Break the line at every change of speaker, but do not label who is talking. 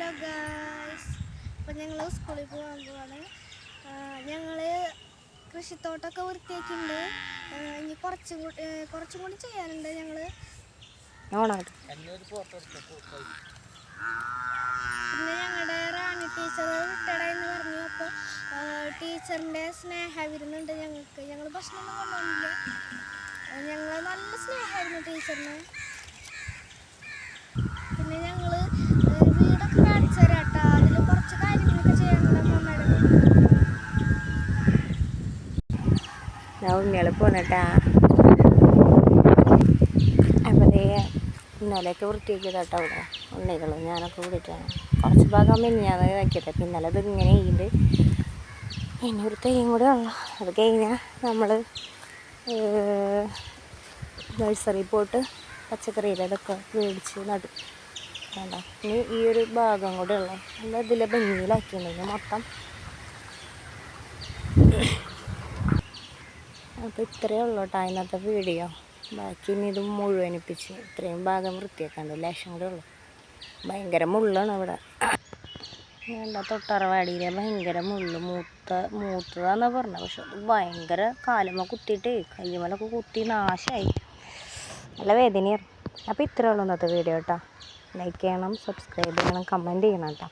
Hello guys, അപ്പോൾ ഞങ്ങൾ സ്കൂളിൽ പോകാൻ പോവാണ്. ഞങ്ങൾ കൃഷിത്തോട്ടമൊക്കെ വൃത്തിയാക്കിയിട്ടുണ്ട്. ഇനി കുറച്ചും കൂടി ചെയ്യാനുണ്ട്. പിന്നെ ഞങ്ങളുടെ റാണി ടീച്ചർ റിട്ടയർഡായെന്ന് പറഞ്ഞു. അപ്പോൾ ടീച്ചറിൻ്റെ സ്നേഹം വരുന്നുണ്ട് ഞങ്ങൾക്ക്. ഞങ്ങൾ ഭക്ഷണമൊന്നും കൊണ്ടുപോകുന്നില്ല. ഞങ്ങൾ നല്ല സ്നേഹമായിരുന്നു ടീച്ചറിന്. പിന്നെ ഞങ്ങൾ വീടൊക്കെ കാണിച്ചു തരാം കേട്ടോ. അതിൽ കുറച്ച് കാര്യങ്ങളൊക്കെ ചെയ്യാനുണ്ട് അമ്മമ്മയുടെ വീട്ടിൽ.
ഉണ്ണികൾ പോണട്ടാ. അപ്പോൾ ഇന്നലെയൊക്കെ വൃത്തിയാക്കിയതാട്ടോ അവിടെ ഉണ്ണികളും ഞാനൊക്കെ കൂടിയിട്ടാണ്. കുറച്ച് ഭാഗം മിനിഞ്ഞാന്ന് ഇതാക്കിയത്. പിന്നെ ഇന്നലെ ഇത് ഇങ്ങനെ ചെയ്ത് ഇനി ഒരു തെയ്യം കൂടെ ഉള്ളു. അത് കഴിഞ്ഞാൽ നമ്മൾ നഴ്സറിയിൽ പോയിട്ട് പച്ചക്കറിയുടെ ഇതൊക്കെ മേടിച്ച് നടും. വേണ്ട, ഇനി ഈ ഒരു ഭാഗം കൂടെ ഉള്ളു. നല്ല ഇതിൽ ഭംഗിയിലാക്കിയിട്ടുണ്ടെങ്കിൽ മൊത്തം. അപ്പോൾ ഇത്രയേ ഉള്ളൂ കേട്ടോ ഇന്നത്തെ വീഡിയോ. ബാക്കി ഇനി ഇത് മുഴുവനിപ്പിച്ച് ഇത്രയും ഭാഗം വൃത്തിയാക്കാണ്ട് ലേശം കൂടെ ഉള്ളു. ഭയങ്കര മുള്ളാണ് ഇവിടെ. നല്ല തൊട്ടറവാടിയിലെ ഭയങ്കര മുള്ളു മൂത്തതാന്നാ പറഞ്ഞത്. പക്ഷെ അത് ഭയങ്കര കാലുമ്മ കുത്തിയിട്ട് കയ്യുമ്മലൊക്കെ കുത്തി നാശമായി. നല്ല വേദനയായിരുന്നു. അപ്പോൾ ഇത്രയേ ഉള്ളൂ ഇന്നത്തെ വീഡിയോ കേട്ടോ. ലൈക്ക് ചെയ്യണം, സബ്സ്ക്രൈബ് ചെയ്യണം, കമൻറ്റ് ചെയ്യണം കേട്ടോ.